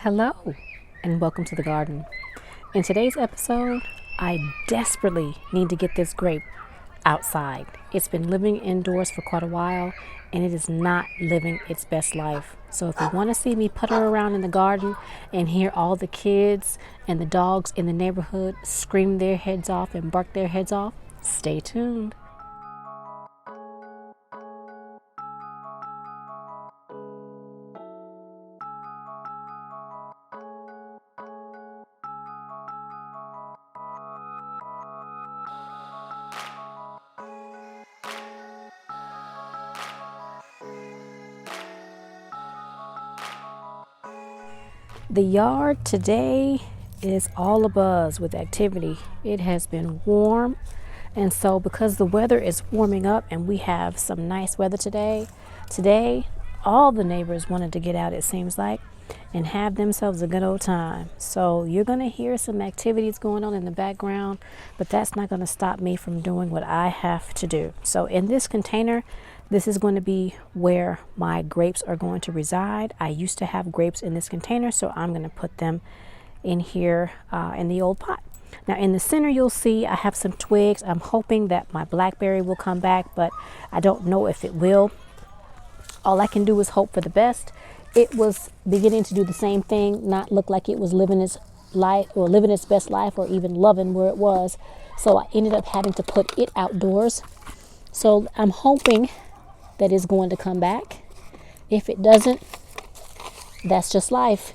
Hello and welcome to the garden. In today's episode, I desperately need to get this grape outside. It's been living indoors for quite a while and it is not living its best life. So if you want to see me putter around in the garden and hear all the kids and the dogs in the neighborhood scream their heads off and bark their heads off, stay tuned. The yard today is all abuzz with activity. It has been warm, and so because the weather is warming up and we have some nice weather today all the neighbors wanted to get out, it seems like, and have themselves a good old time. So you're going to hear some activities going on in the background, but that's not going to stop me from doing what I have to do. So in this container, this is going to be where my grapes are going to reside. I used to have grapes in this container, so I'm going to put them in here in the old pot. Now in the center, you'll see I have some twigs. I'm hoping that my blackberry will come back, but I don't know if it will. All I can do is hope for the best. It was beginning to do the same thing, not look like it was living its life or living its best life or even loving where it was. So I ended up having to put it outdoors. So I'm hoping that is going to come back. If it doesn't, that's just life.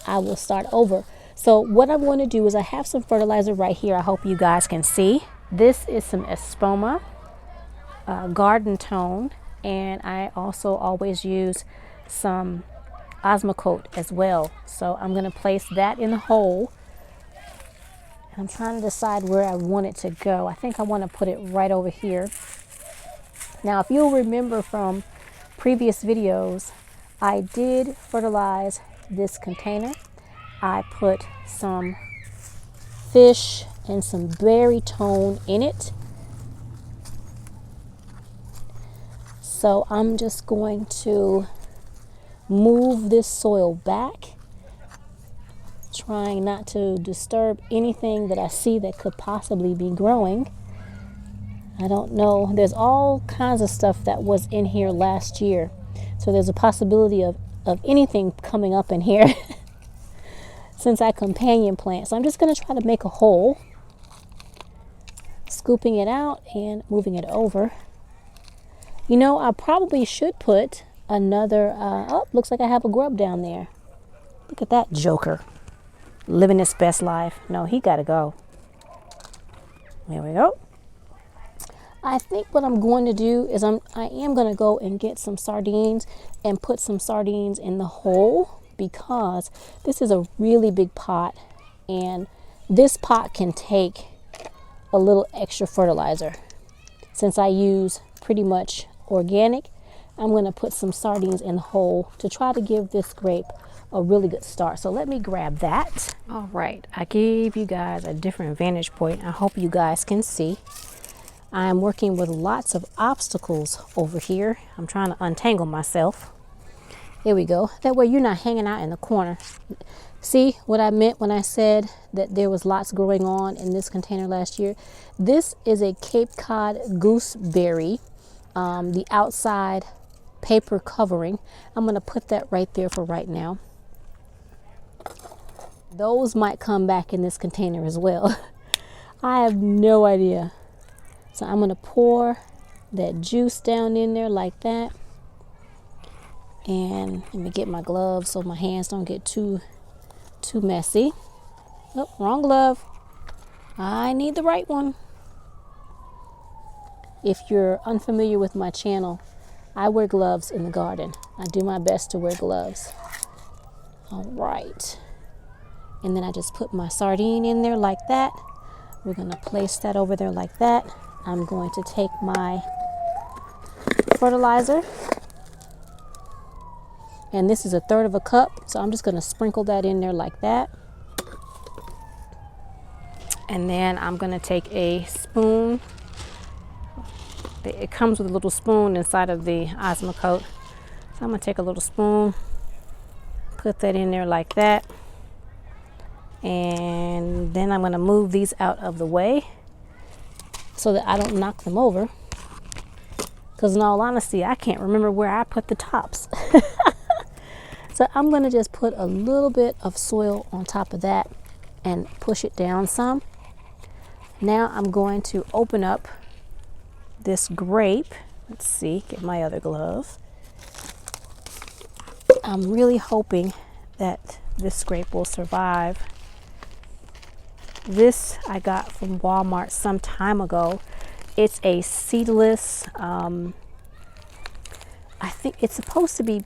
I will start over. So what I'm going to do is I have some fertilizer right here. I hope you guys can see. This is some Espoma garden tone, and I also always use some Osmocote as well. So I'm going to place that in the hole. I'm trying to decide where I want it to go. I think I want to put it right over here. Now, if you'll remember from previous videos, I did fertilize this container. I put some fish and some berry tone in it. So I'm just going to move this soil back, trying not to disturb anything that I see that could possibly be growing. I don't know. There's all kinds of stuff that was in here last year. So there's a possibility of anything coming up in here since I companion plant. So I'm just going to try to make a hole, scooping it out and moving it over. You know, I probably should put another, oh, looks like I have a grub down there. Look at that joker, living his best life. No, he got to go. There we go. I think what I'm going to do is I am going to go and get some sardines and put some sardines in the hole, because this is a really big pot and this pot can take a little extra fertilizer. Since I use pretty much organic, I'm going to put some sardines in the hole to try to give this grape a really good start. So let me grab that. All right, I gave you guys a different vantage point. I hope you guys can see. I'm working with lots of obstacles over here. I'm trying to untangle myself. Here we go. That way you're not hanging out in the corner. See what I meant when I said that there was lots growing on in this container last year? This is a Cape Cod gooseberry, the outside paper covering. I'm going to put that right there for right now. Those might come back in this container as well. I have no idea. So I'm going to pour that juice down in there like that. And let me get my gloves so my hands don't get too messy. Oh, wrong glove. I need the right one. If you're unfamiliar with my channel, I wear gloves in the garden. I do my best to wear gloves. All right. And then I just put my sardine in there like that. We're going to place that over there like that. I'm going to take my fertilizer, and this is 1/3 of a cup, so I'm just going to sprinkle that in there like that. And then I'm going to take a spoon. It comes with a little spoon inside of the Osmocote. So I'm going to take a little spoon, Put that in there like that. And then I'm going to move these out of the way so that I don't knock them over. Because in all honesty, I can't remember where I put the tops. So I'm going to just put a little bit of soil on top of that and push it down some. Now I'm going to open up this grape. Let's see, get my other glove. I'm really hoping that this grape will survive. This I got from Walmart some time ago. It's a seedless, I think it's supposed to be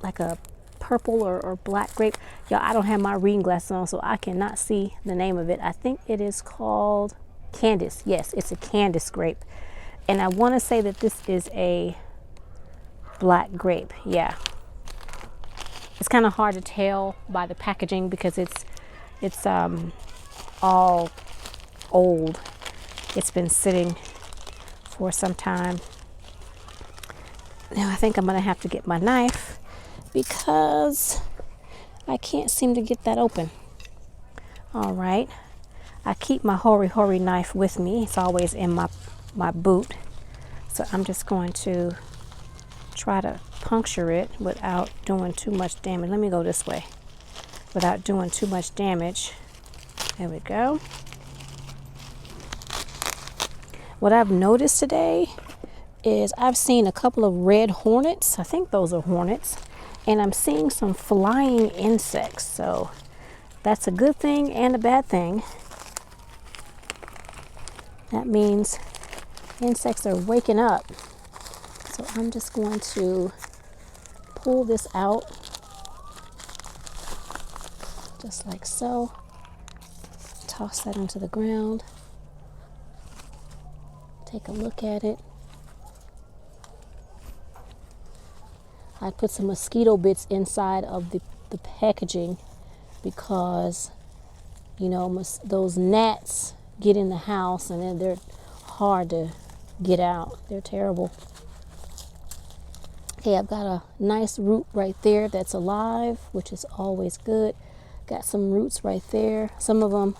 like a purple or black grape. Y'all, I don't have my reading glasses on, so I cannot see the name of it. I think it is called Candace. Yes, it's a Candace grape. And I want to say that this is a black grape. Yeah. It's kind of hard to tell by the packaging because it's all old. It's been sitting for some time. Now I think I'm gonna have to get my knife because I can't seem to get that open. All right, I keep my hori knife with me. It's always in my boot. So I'm just going to try to puncture it without doing too much damage. Let me go this way without doing too much damage. There we go. What I've noticed today is I've seen a couple of red hornets. I think those are hornets. And I'm seeing some flying insects. So that's a good thing and a bad thing. That means insects are waking up. So I'm just going to pull this out just like so. Toss that into the ground. Take a look at it. I put some mosquito bits inside of the packaging because, you know, those gnats get in the house and then they're hard to get out. They're terrible. Okay, I've got a nice root right there that's alive, which is always good. Got some roots right there. Some of them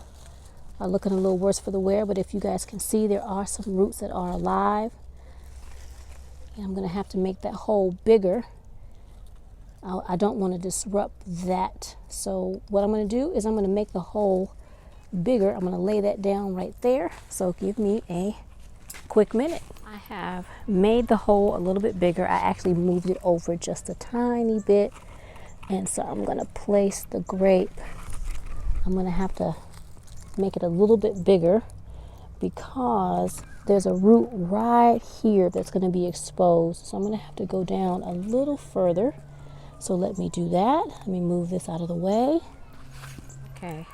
are looking a little worse for the wear, but if you guys can see, there are some roots that are alive. And I'm going to have to make that hole bigger. I don't want to disrupt that. So what I'm going to do is I'm going to make the hole bigger. I'm going to lay that down right there. So give me a quick minute. I have made the hole a little bit bigger. I actually moved it over just a tiny bit. And so I'm going to place the grape. I'm going to have to make it a little bit bigger because there's a root right here that's going to be exposed. So I'm going to have to go down a little further. So let me do that. Let me move this out of the way. Okay.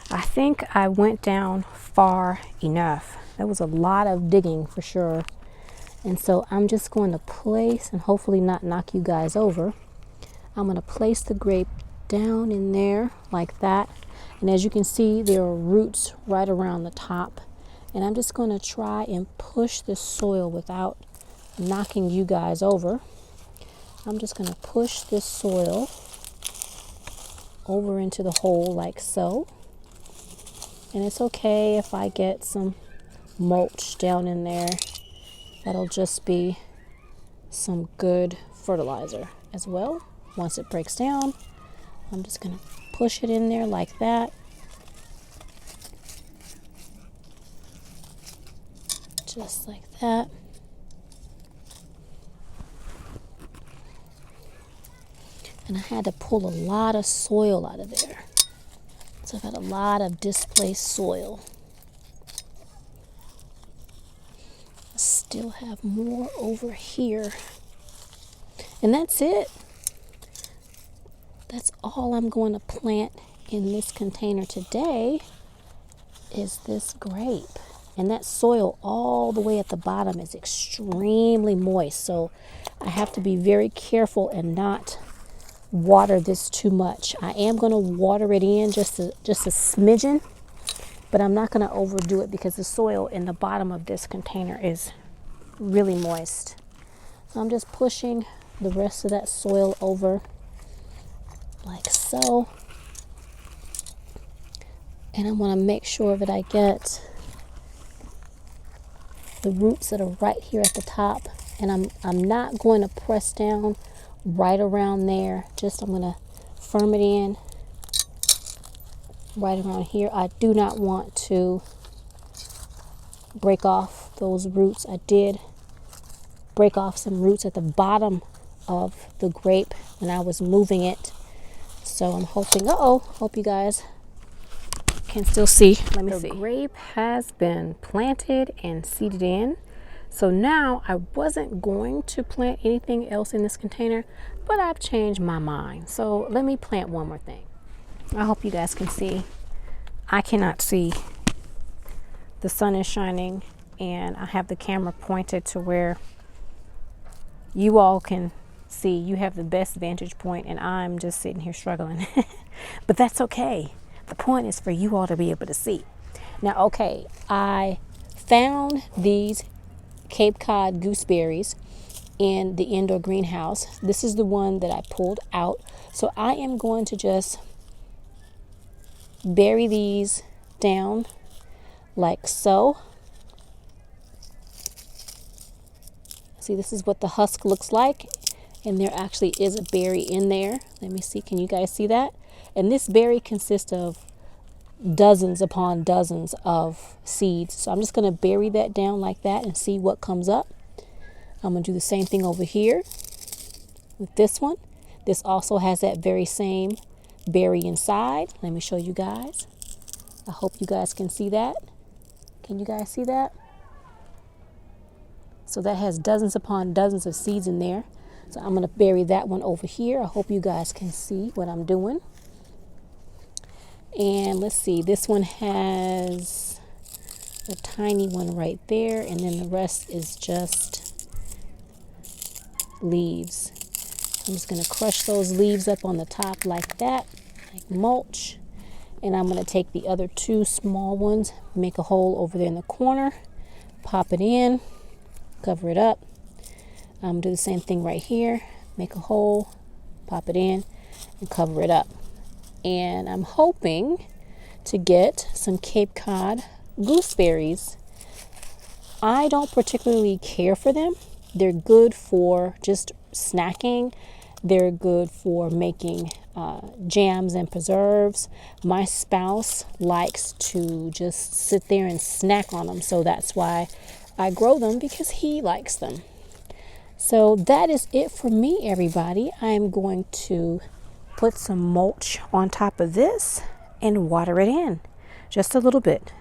I think I went down far enough. That was a lot of digging for sure. And so I'm just going to place and hopefully not knock you guys over. I'm going to place the grape down in there like that. And as you can see, there are roots right around the top. And I'm just going to try and push this soil without knocking you guys over. I'm just going to push this soil over into the hole like so. And it's okay if I get some mulch down in there. That'll just be some good fertilizer as well. Once it breaks down, I'm just going to push it in there like that. Just like that. And I had to pull a lot of soil out of there. So I've got a lot of displaced soil. I still have more over here. And that's it. That's all I'm going to plant in this container today is this grape. And that soil all the way at the bottom is extremely moist. So I have to be very careful and not water this too much. I am going to water it in just a smidgen, but I'm not going to overdo it because the soil in the bottom of this container is really moist. So I'm just pushing the rest of that soil over so. And I want to make sure that I get the roots that are right here at the top. And I'm not going to press down right around there. Just I'm going to firm it in right around here. I do not want to break off those roots. I did break off some roots at the bottom of the grape when I was moving it. So I'm hoping, hope you guys can still see. Let me see. The grape has been planted and seeded in. So now I wasn't going to plant anything else in this container, but I've changed my mind. So let me plant one more thing. I hope you guys can see. I cannot see. The sun is shining and I have the camera pointed to where you all can see. You have the best vantage point and I'm just sitting here struggling. But that's okay. The point is for you all to be able to see. Now, okay, I found these Cape Cod gooseberries in the indoor greenhouse. This is the one that I pulled out. So I am going to just bury these down like so. See, this is what the husk looks like. And there actually is a berry in there. Let me see, can you guys see that? And this berry consists of dozens upon dozens of seeds. So I'm just going to bury that down like that and see what comes up. I'm going to do the same thing over here with this one. This also has that very same berry inside. Let me show you guys. I hope you guys can see that. Can you guys see that? So that has dozens upon dozens of seeds in there. So I'm going to bury that one over here. I hope you guys can see what I'm doing. And let's see, this one has a tiny one right there, and then the rest is just leaves. I'm just going to crush those leaves up on the top like that, like mulch. And I'm going to take the other two small ones, make a hole over there in the corner, pop it in, cover it up. Do the same thing right here, make a hole, pop it in, and cover it up. And I'm hoping to get some Cape Cod gooseberries. I don't particularly care for them. They're good for just snacking. They're good for making jams and preserves. My spouse likes to just sit there and snack on them. So that's why I grow them, because he likes them. So that is it for me, everybody. I'm going to put some mulch on top of this and water it in just a little bit.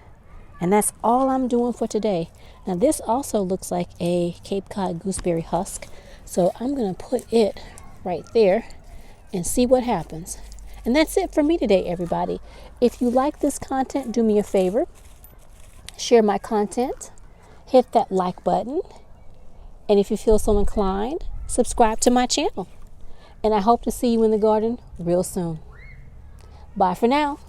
And that's all I'm doing for today. Now this also looks like a Cape Cod gooseberry husk. So I'm going to put it right there and see what happens. And that's it for me today, everybody. If you like this content, do me a favor. Share my content. Hit that like button. And if you feel so inclined, subscribe to my channel. And I hope to see you in the garden real soon. Bye for now.